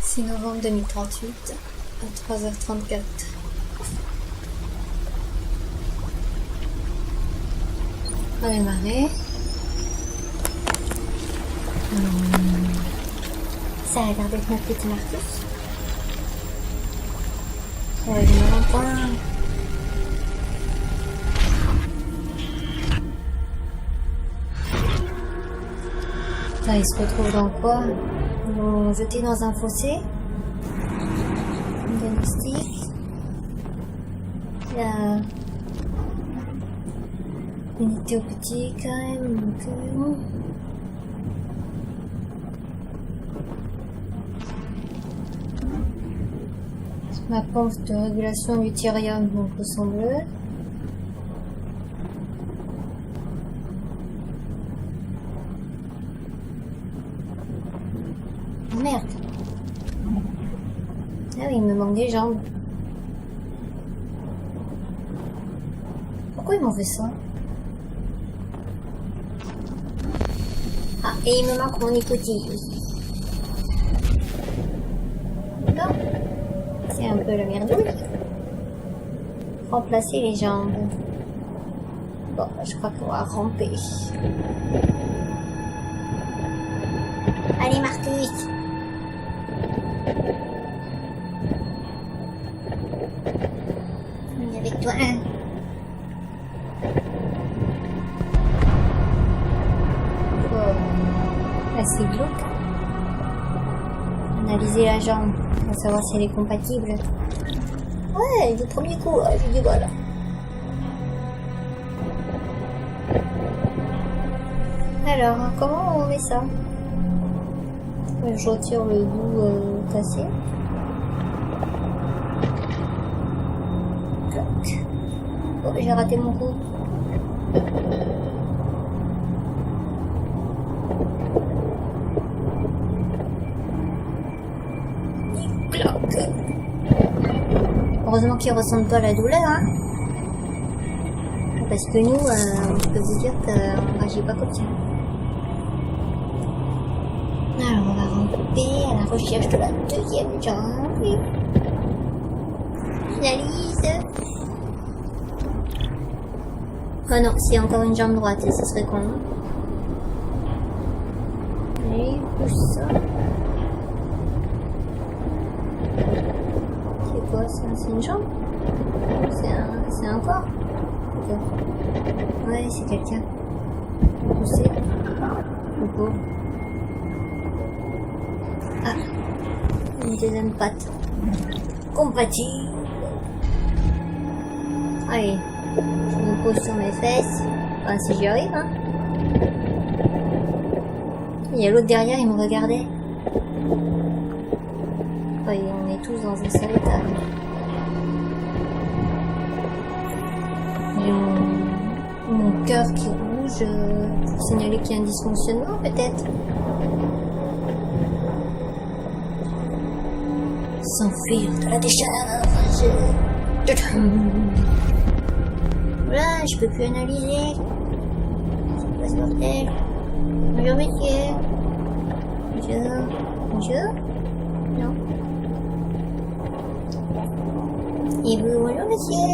6 novembre 2038 à 3h34. On va démarrer. Ça a l'air d'être notre petit Marcus. Ça va démarrer en point. Putain, il se retrouve dans quoi? Ils vont jeter dans un fossé. Un diagnostic. Il y a unité au petit quand même. Donc, ma pompe de régulation du thyrium, donc le sang bleu. Merde. Ah oui, il me manque des jambes. Pourquoi ils m'ont fait ça? Ah, et il me manque mon nicotine aussi. D'accord. C'est un peu la merdouille. Remplacer les jambes. Bon, je crois qu'on va ramper. Allez, Marcus. On est avec toi. Assez glauque. Analyser la jambe pour savoir si elle est compatible. Ouais, du premier coup, j'ai dit voilà. Alors, comment on met ça? Je retire le bout cassé. Clac. Oh, j'ai raté mon coup. Clac. Heureusement qu'il ressemble pas à la douleur, hein. Parce que nous, je peux vous dire qu'on réagit pas comme ça. Alors on va ramper à la recherche de la deuxième jambe. Analyse. Oh non, c'est encore une jambe droite, ce serait con. Allez, pousse ça. C'est quoi ça? C'est une jambe? C'est un corps? Ouais, c'est quelqu'un. Pousser. Le pauvre. Ah, une deuxième patte. Compatible. Allez, je me pose sur mes fesses. Enfin, si j'y arrive, hein. Il y a l'autre derrière, il me regardait. Enfin, on est tous dans un seul état. J'ai mon cœur qui bouge pour signaler qu'il y a un dysfonctionnement, peut-être. S'enfuir de la décharge. Voilà, je peux plus analyser. C'est quoi ce bordel? Bonjour monsieur. Bonjour. Bonjour. Non. Et vous, bonjour monsieur.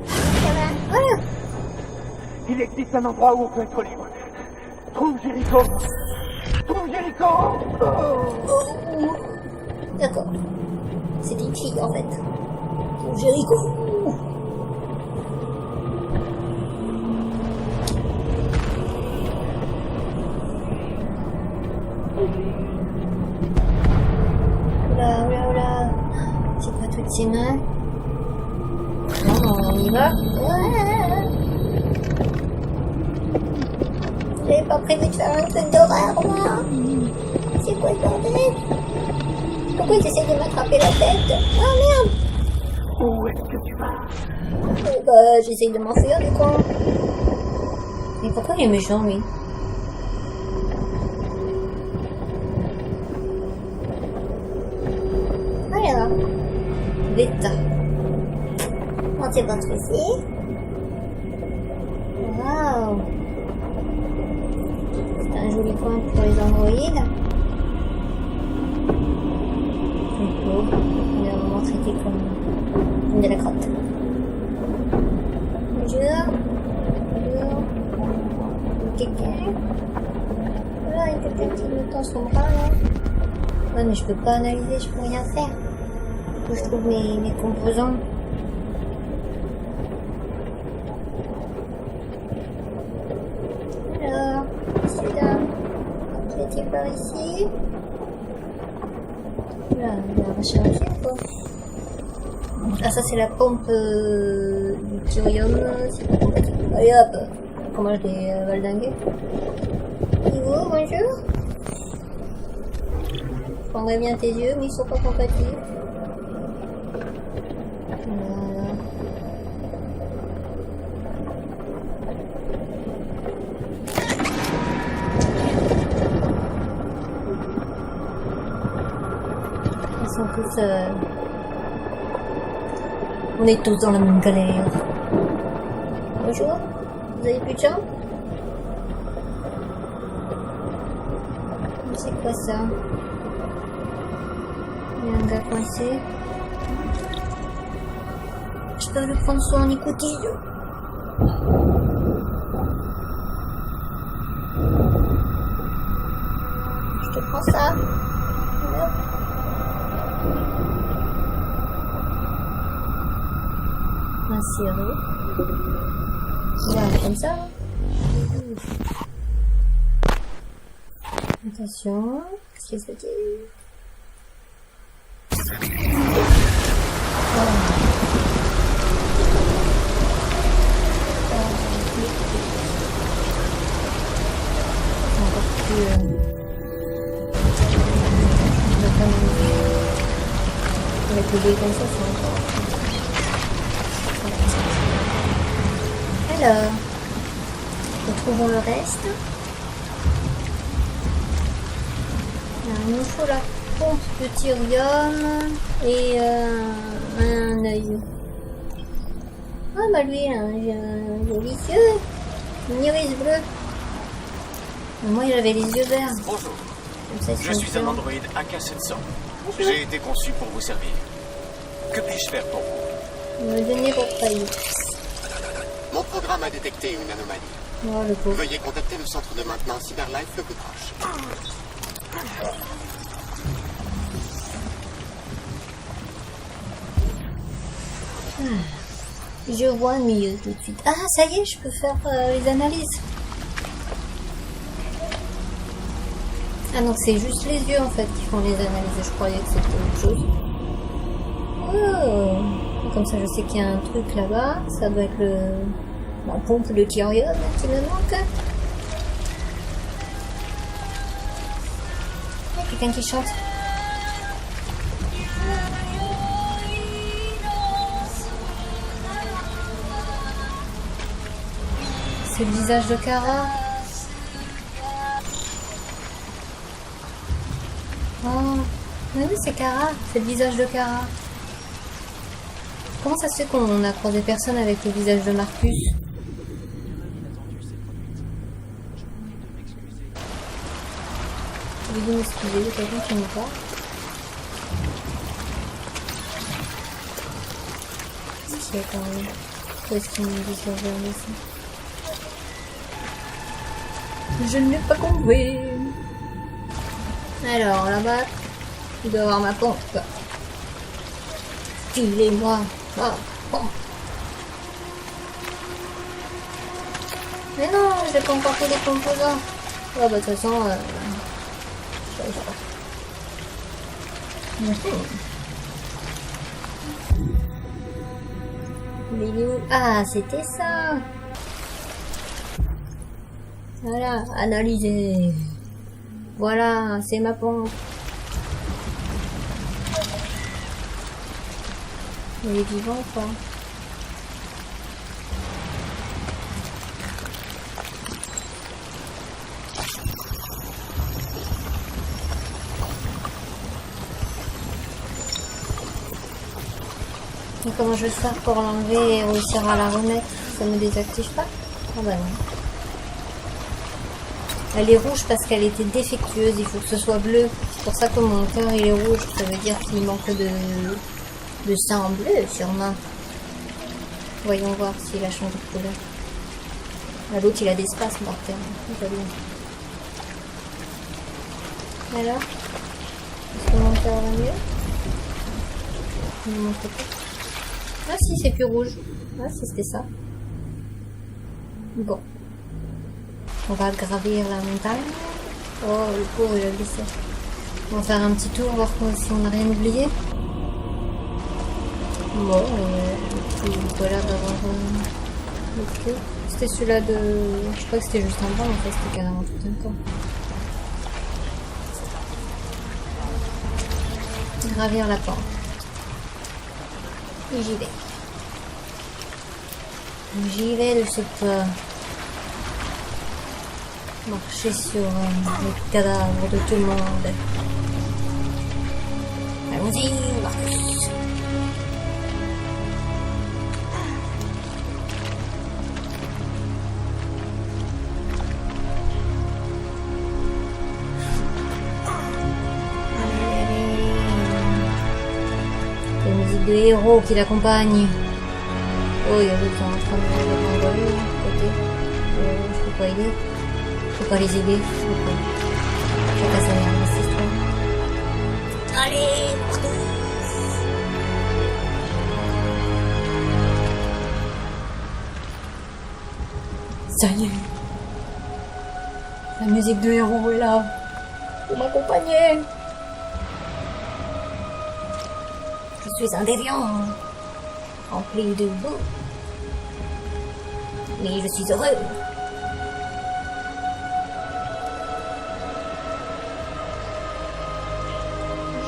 Ça va? Voilà. Il existe un endroit où on peut être libre. Trouve Jéricho. Trouve Jéricho. Oh. D'accord. C'était une fille en fait. Jéricho. Oula, oula, oula. C'est quoi toutes ces mains? Non, on y va. J'avais pas prévu de faire un truc d'horreur, moi. C'est quoi ce bordel? Pourquoi ils essaient de m'attraper la tête? Oh merde! Où est-ce que tu vas? Bah, j'essaye de m'enfuir du coin. Mais pourquoi il est méchant, lui? Alors, Vita. On c'est votre ici. quelqu'un. Voilà, il y a quelqu'un qui me tend son bras là. Ouais, mais je peux pas analyser, je peux rien faire. Faut que je trouve mes composants. Alors, celui-là, vous étiez par ici. Là, il va recharger quoi. Ah, ça c'est la pompe du thorium, c'est pas compatible. Allez hop, comment je l'ai valdingué. Niveau, bonjour. Je prendrais bien tes yeux, mais ils sont pas compatibles. Voilà. Ils sont tous... On est tous dans la même galère. Bonjour, vous avez plus de jambes? C'est quoi ça? Il y a un gars coincé. Je peux le prendre sous en écoutille. Je te prends ça. Voilà. Insérer. Voilà, comme ça. Attention. Qu'est-ce que c'est? Avec le dé comme ça, c'est encore... Alors, retrouvons le reste. Il nous faut la pompe de thorium et un œil. Ah bah lui, j'ai un joli yeux, une iris bleue. Moi, il avait les yeux verts. Bonjour, Ça, je suis un androïde AK-700. J'ai été conçu pour vous servir. Que puis-je faire pour vous? Il m'a donné pour tailler. Mon programme a détecté une anomalie. Oh, le pauvre. Veuillez contacter le centre de maintenance Cyberlife le plus proche. Je vois mieux tout de suite. Ah, ça y est, je peux faire les analyses. Ah, donc c'est juste les yeux en fait qui font les analyses. Je croyais que c'était autre chose. Oh. Comme ça, je sais qu'il y a un truc là-bas. Ça doit être la pompe de thorium qui me manque. Il y a quelqu'un qui chante. C'est le visage de Kara. Oh, mais oui, c'est Kara. C'est le visage de Kara. Comment ça se fait qu'on a croisé personne avec le visage de Marcus? Je vais m'excuser, il y a quelqu'un qui me parle. Qu'est-ce qu'il y a quand même? Pourquoi est-ce qu'il me dit sur le ici? Je ne l'ai pas compris. Alors, là-bas, il doit avoir ma pompe. Filez-moi ma pompe. Mais non, je n'ai pas encore fait les composants. Oh, bah, de toute façon, Mais il est où? Ah, c'était ça. Voilà, analyser. Voilà, c'est ma pompe. Il est vivant ou pas? Et comment je vais faire pour l'enlever et réussir à la remettre? Ça me désactive pas? Ah bah non. Elle est rouge parce qu'elle était défectueuse, il faut que ce soit bleu. C'est pour ça que mon cœur il est rouge, ça veut dire qu'il manque de sang bleu sûrement. Voyons voir s'il a changé de couleur. Ah, l'autre il a des espaces mortels. Pas bien. Alors, est-ce que mon cœur va mieux? Il me montre pas. Ah si, c'est plus rouge. Ah si, c'était ça. Bon. On va gravir la montagne. Oh, le pauvre, il a glissé. On va faire un petit tour, voir si on n'a rien oublié. Bon, il a l'air d'avoir... Ok. C'était celui-là de... Je crois que c'était juste un banc, en fait, c'était carrément tout un camp. Gravir la pente. Et j'y vais. J'y vais de ce pas. Marcher sur les cadavres de tout le monde. Allons-y, Marcus. De héros qui l'accompagnent. Oh, il y a d'autres qui sont en train de m'envoler à côté. Je peux pas aider. Je peux pas les aider. Je peux pas. Je vais passer à cette histoire. Allez, ça y est. La musique de héros est là. Pour m'accompagner. Je suis un déviant, rempli de boue. Mais je suis heureux.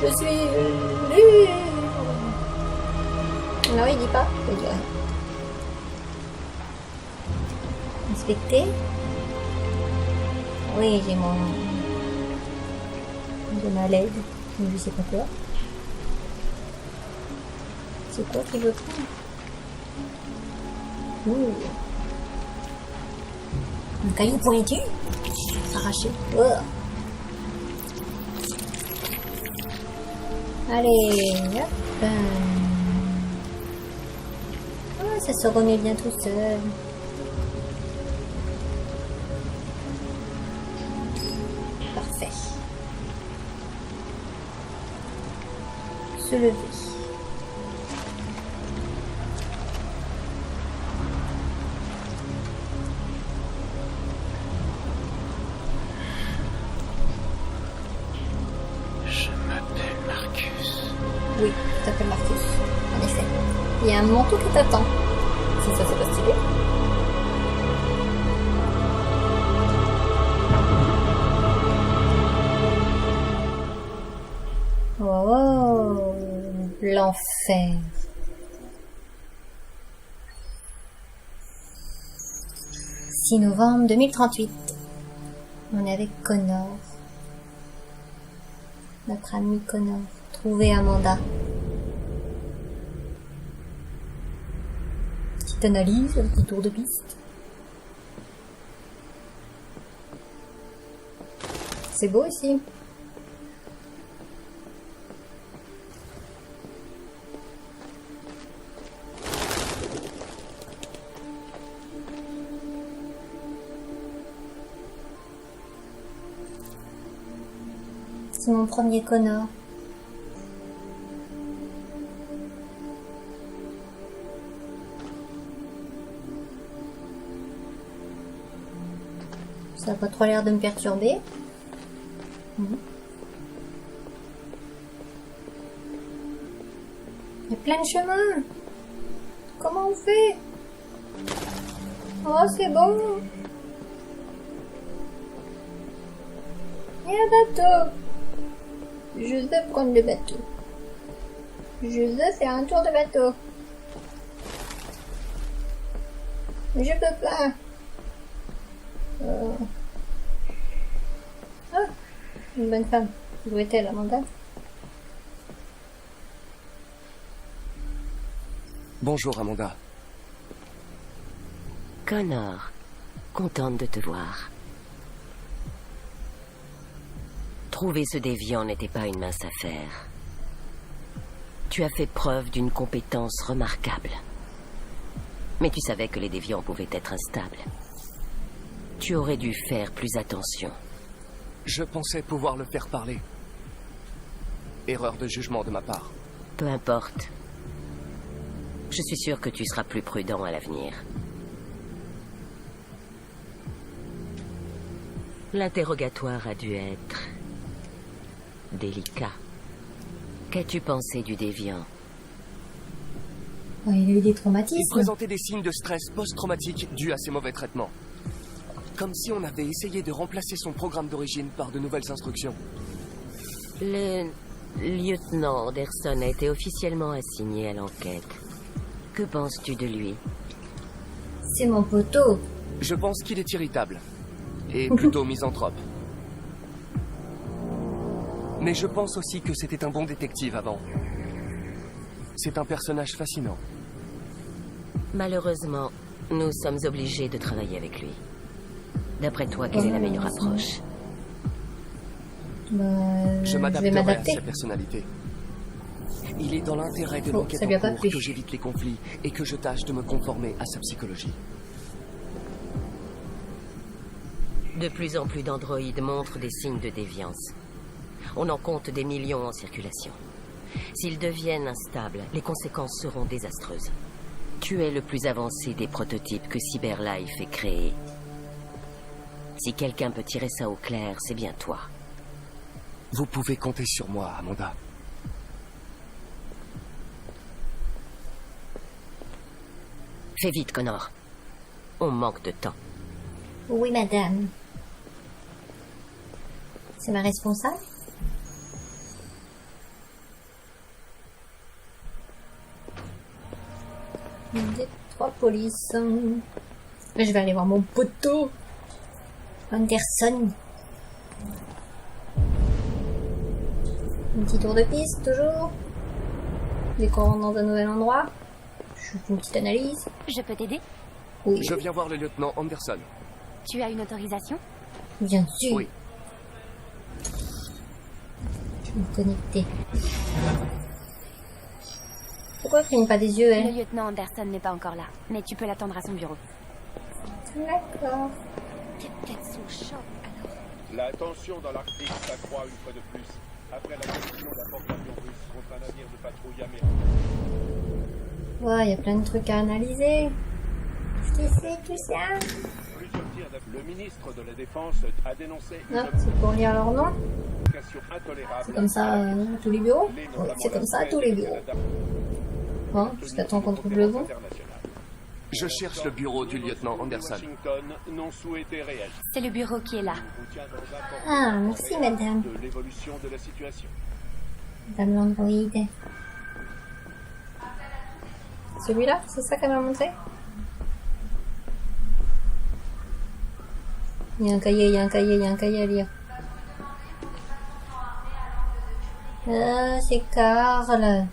Je suis libre. Non, il dit pas, il dit rien. Inspecter. Oui, j'ai mon... J'ai ma LED, mais je sais pas quoi. C'est quoi qu'il veut prendre? Ouh. Un caillou pointu. Arraché. Oh. Allez, hop. Oh, ça se remet bien tout seul. Parfait. Se lever. Oui, tu t'appelles Marcus, en effet. Il y a un manteau qui t'attend. Si ça, c'est pas stylé. Oh, l'enfer. « 6 novembre 2038. On est avec Connor. Notre ami Connor. Trouver Amanda. Petite analyse, un petit tour de piste. C'est beau ici. C'est mon premier Connor. Ça n'a pas trop l'air de me perturber. Il y a plein de chemins. Comment on fait? Oh, c'est bon. Il y a un bateau. Je veux prendre le bateau. Je veux faire un tour de bateau. Mais je peux pas. Ah, une bonne femme. Où est-elle, Amanda? Bonjour, Amanda. Connor, contente de te voir. Trouver ce déviant n'était pas une mince affaire. Tu as fait preuve d'une compétence remarquable. Mais tu savais que les déviants pouvaient être instables. Tu aurais dû faire plus attention. Je pensais pouvoir le faire parler. Erreur de jugement de ma part. Peu importe. Je suis sûr que tu seras plus prudent à l'avenir. L'interrogatoire a dû être délicat. Qu'as-tu pensé du déviant? Ouais, il a eu des Il traumatismes. présentait des signes de stress post-traumatique dus à ses mauvais traitements. Comme si on avait essayé de remplacer son programme d'origine par de nouvelles instructions. Le lieutenant Anderson a été officiellement assigné à l'enquête. Que penses-tu de lui? C'est mon poteau. Je pense qu'il est irritable. Et plutôt misanthrope. Mais je pense aussi que c'était un bon détective avant. C'est un personnage fascinant. Malheureusement, nous sommes obligés de travailler avec lui. D'après toi, quelle est la meilleure approche? Bah, Je vais m'adapterai à m'adapter. sa personnalité. Il est dans l'intérêt de Oh, l'enquête ça lui a en pas cours plu. que j'évite les conflits et que je tâche de me conformer à sa psychologie. De plus en plus d'androïdes montrent des signes de déviance. On en compte des millions en circulation. S'ils deviennent instables, les conséquences seront désastreuses. Tu es le plus avancé des prototypes que CyberLife ait créés. Si quelqu'un peut tirer ça au clair, c'est bien toi. Vous pouvez compter sur moi, Amanda. Fais vite, Connor. On manque de temps. Oui, madame. C'est ma responsable? Des 3 polices. Là, je vais aller voir mon poteau. Anderson. Un petit tour de piste, toujours. Dès qu'on rentre dans un nouvel endroit. Je fais une petite analyse. Je peux t'aider? Oui, Je viens voir le lieutenant Anderson. Tu as une autorisation? bien sûr. Oui. Je vais me connecter. Pourquoi elle cligne pas des yeux, Le elle? lieutenant Anderson n'est pas encore là, mais tu peux l'attendre à son bureau. D'accord. T'es peut-être sous choc, alors. La tension dans l'Arctique s'accroît une fois de plus, après la collision d'un porte-avions russe contre un navire de patrouille américain. Ouais, il y a plein de trucs à analyser. Qu'est-ce que c'est tout ça? Plusieurs tirs d'attaque. Le ministre de la Défense a dénoncé une Hop, c'est pour lire leur nom. application intolérable. C'est comme ça à tous les bureaux? Les Ouais, c'est comme ça à tous les bureaux. Bon, jusqu'à temps qu'on trouve le bon. Je cherche le bureau du lieutenant Anderson. Washington n'ont souhaité réagir. C'est le bureau qui est là. Vous tiendrons informé Ah, merci madame. de l'évolution de la situation. Madame l'androïde. Celui-là? C'est ça qu'elle m'a montré? Il y a un cahier, il y a un cahier, il y a un cahier à lire. Ah, c'est Karl.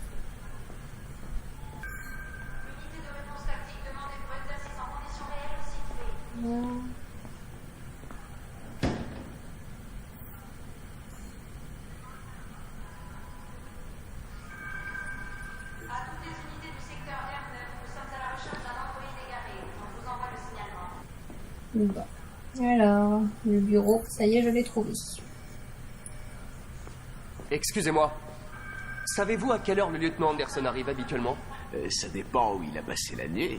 Bon. Alors, le bureau, ça y est, je l'ai trouvé. Excusez-moi. Savez-vous à quelle heure le lieutenant Anderson arrive habituellement? Ça dépend où il a passé la nuit.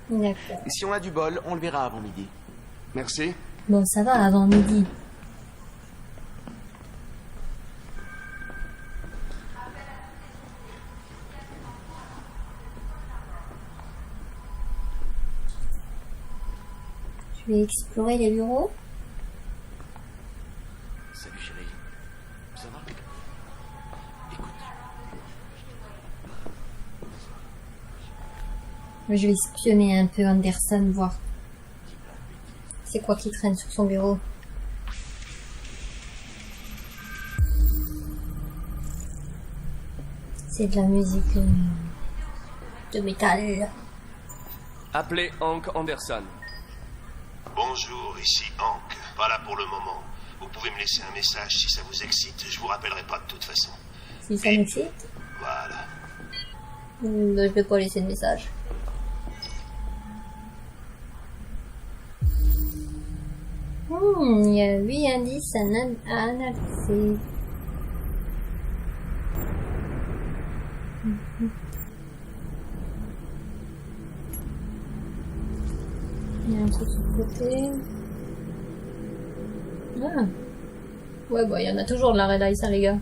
D'accord. Si on a du bol, on le verra avant midi. Merci. Bon, ça va, avant midi. Je vais explorer les bureaux. Salut chérie. Ça va? Écoute, Je vais espionner un peu Anderson, voir c'est quoi qui traîne sur son bureau. C'est de la musique de métal. Appelez Hank Anderson. Bonjour, ici Hank. Pas là pour le moment. Vous pouvez me laisser un message si ça vous excite. Je vous rappellerai pas de toute façon. Si ça m'excite, Voilà. je vais pas laisser de message. Il y a 8 indices à analyser. Il y a un truc sur le côté. Ah. Ouais, bah, il y en a toujours de la Red Ice, hein, les gars.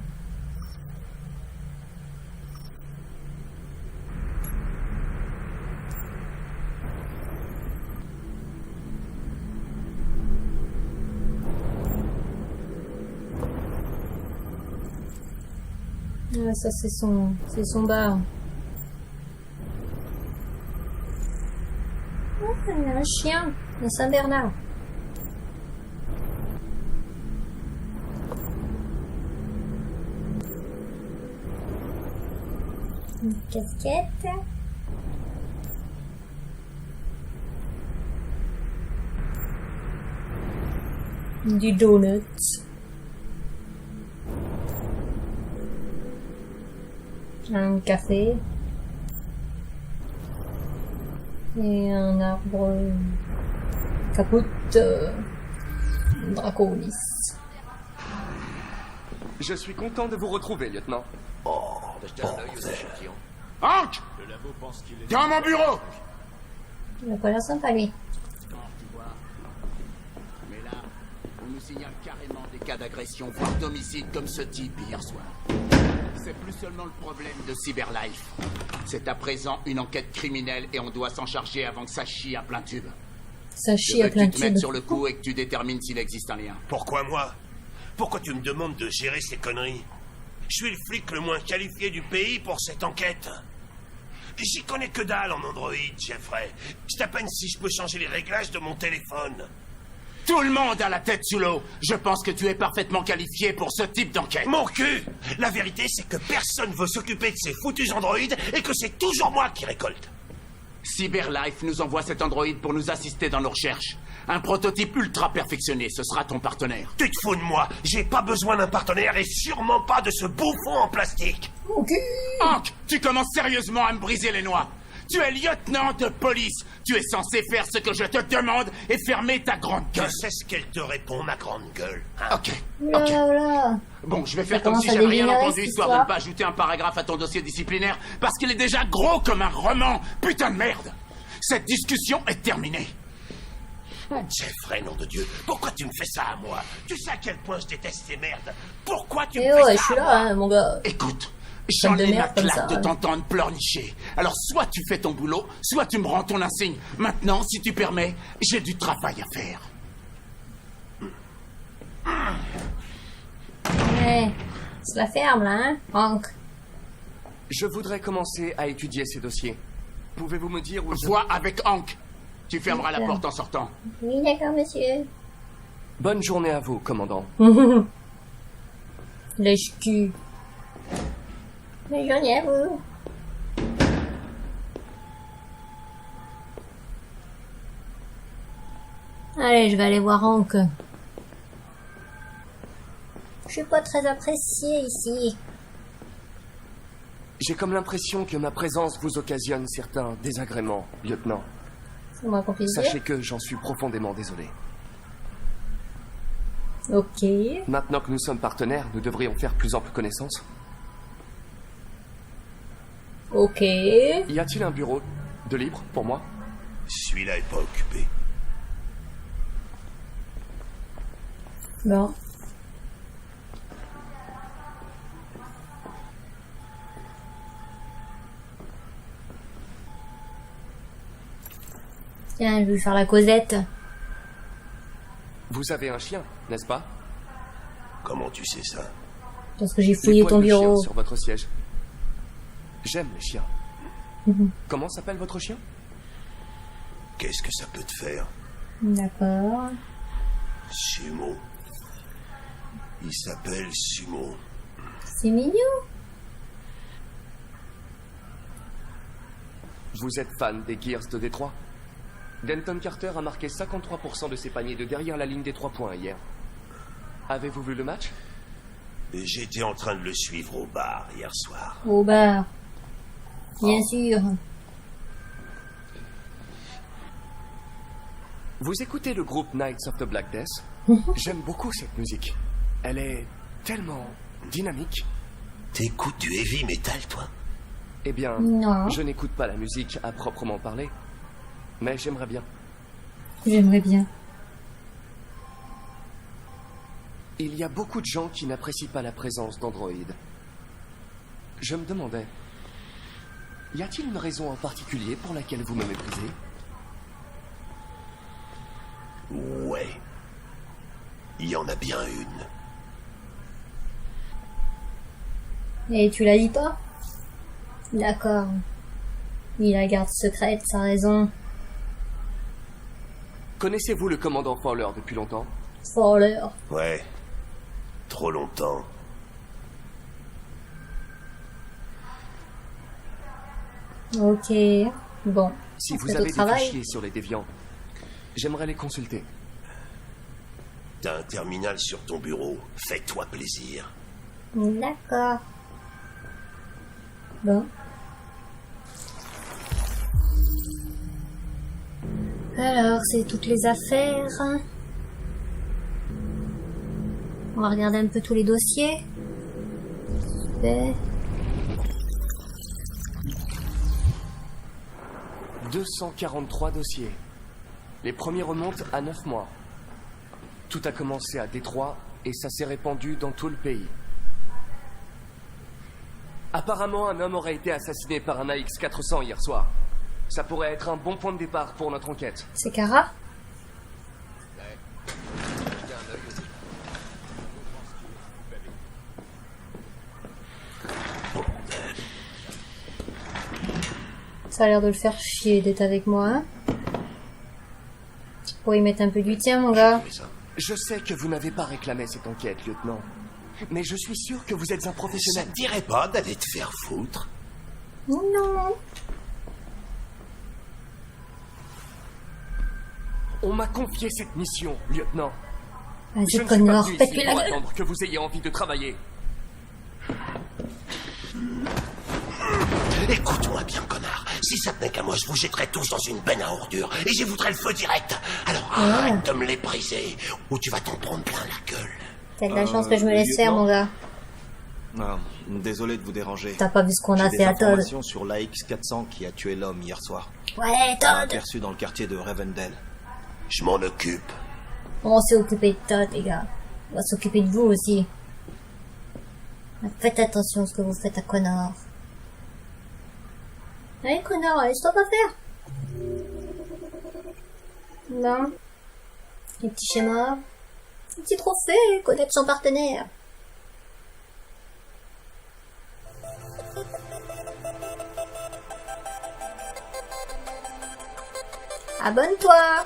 Ouais, ça c'est son bar. Ah, il y a un chien, un Saint-Bernard. Une casquette. Du donut. Un café. Et un arbre capote Draconis. Je suis content de vous retrouver, lieutenant. Hank! Dans mon bureau! Il a pas l'air sympa, lui. Mais là, on nous signale carrément des cas d'agression, voire d'homicide comme ce type hier soir. C'est plus seulement le problème de Cyberlife. C'est à présent une enquête criminelle et on doit s'en charger avant que ça chie à plein tube. Ça chie à plein Tu te mettes tube. sur le coup et que tu détermines s'il existe un lien. Pourquoi moi? Pourquoi tu me demandes de gérer ces conneries? Je suis le flic le moins qualifié du pays pour cette enquête. J'y connais que dalle en Android, Jeffrey. C'est à peine si je peux changer les réglages de mon téléphone. Tout le monde a la tête sous l'eau. Je pense que tu es parfaitement qualifié pour ce type d'enquête. Mon cul! La vérité, c'est que personne veut s'occuper de ces foutus androïdes et que c'est toujours moi qui récolte. Cyberlife nous envoie cet androïde pour nous assister dans nos recherches. Un prototype ultra perfectionné, ce sera ton partenaire. Tu te fous de moi? J'ai pas besoin d'un partenaire et sûrement pas de ce bouffon en plastique. Ok. Hank, tu commences sérieusement à me briser les noix. Tu es lieutenant de police. Tu es censé faire ce que je te demande et fermer ta grande gueule. Je sais ce qu'elle te répond, ma grande gueule. Hein? Ok. Là, là. Bon, je vais faire Ça comme commence si à j'avais rien dégénérer, entendu, cette histoire de histoire. ne pas ajouter un paragraphe à ton dossier disciplinaire, parce qu'il est déjà gros comme un roman. Putain de merde. Cette discussion est terminée. Jeffrey, nom de Dieu, pourquoi tu me fais ça à moi? Tu sais à quel point je déteste ces merdes. Pourquoi tu me Eh fais ouais, ça je suis à là, moi? hein, mon gars. Écoute, j'en de ai ma merde comme ça, claque de ouais. t'entendre pleurnicher. Alors soit tu fais ton boulot, soit tu me rends ton insigne. Maintenant, si tu permets, j'ai du travail à faire. Ouais. C'est la ferme, là, hein, Hank. Je voudrais commencer à étudier ces dossiers. Pouvez-vous me dire où je... Vois avec Hank. Tu fermeras la Ok. porte en sortant. Oui, d'accord, monsieur. Bonne journée à vous, commandant. Lèche-cul. Mais j'en ai à vous. Allez, je vais aller voir Hank. Je suis pas très apprécié ici. J'ai comme l'impression que ma présence vous occasionne certains désagréments, lieutenant. C'est moi qu'on puisse dire. Sachez que j'en suis profondément désolé. Ok. Maintenant que nous sommes partenaires, nous devrions faire plus ample connaissance. Ok. Y a-t-il un bureau de libre pour moi? Celui-là est pas occupé. Bon. Tiens, je vais lui faire la causette. Vous avez un chien, n'est-ce pas? Comment tu sais ça? Parce que j'ai Les fouillé poils ton de chien bureau. sur votre siège. J'aime les chiens. Comment s'appelle votre chien? Qu'est-ce que ça peut te faire? D'accord. Sumo. Il s'appelle Sumo. C'est mignon. Vous êtes fan des Gears de Détroit? Denton Carter a marqué 53% de ses paniers de derrière la ligne des 3 points hier. Avez-vous vu le match? J'étais en train de le suivre au bar hier soir. Au bar. Bien sûr. Vous écoutez le groupe Knights of the Black Death? J'aime beaucoup cette musique. Elle est tellement dynamique. T'écoutes du heavy metal, toi? Eh bien, Non. je n'écoute pas la musique à proprement parler. Mais j'aimerais bien. J'aimerais bien. Il y a beaucoup de gens qui n'apprécient pas la présence d'androïdes. Je me demandais, y a-t-il une raison en particulier pour laquelle vous me méprisez? Ouais. Il y en a bien une. Et tu la lis pas? D'accord. Il la garde secrète, sa raison. Connaissez-vous le commandant Fowler depuis longtemps? Fowler. Ouais. Trop longtemps. Ok. Bon. Si On vous fait avez au des travail. fichiers sur les déviants, j'aimerais les consulter. T'as un terminal sur ton bureau. Fais-toi plaisir. D'accord. Bon. Alors, c'est toutes les affaires. On va regarder un peu tous les dossiers. Super. 243 dossiers. Les premiers remontent à 9 mois. Tout a commencé à Détroit et ça s'est répandu dans tout le pays. Apparemment, un homme aurait été assassiné par un AX-400 hier soir. Ça pourrait être un bon point de départ pour notre enquête. C'est Kara? Ça a l'air de le faire chier d'être avec moi, hein? Pour y mettre un peu du tien, mon gars. Je sais que vous n'avez pas réclamé cette enquête, lieutenant. Mais je suis sûr que vous êtes un Ça professionnel. te dirait pas d'aller te faire foutre? Non. On m'a confié cette mission, lieutenant. Je Vas-y, ne suis pas Connor, venu pète-lui ici la pour gueule. attendre que vous ayez envie de travailler. Écoute-moi bien, connard. Si ça tenait qu'à moi, je vous jetterais tous dans une benne à ordures et j'y voudrais le feu direct. Alors arrête de me les briser ou tu vas t'en prendre plein la gueule. T'as de la chance que je me laisse faire, lieutenant. mon gars. Ah, désolé de vous déranger. T'as pas vu ce qu'on a J'ai fait à des Todd. informations sur l'AX-400 qui a tué l'homme hier soir. Ouais, On l'a Todd. aperçu dans le quartier de Ravendale. Je m'en occupe. On s'est occupé de Todd, les gars. On va s'occuper de vous aussi. Faites attention à ce que vous faites à Connor. Allez, Connor, laisse-toi pas faire. Non. Les petits schémas. Les petits trophées, connaître son partenaire. Abonne-toi.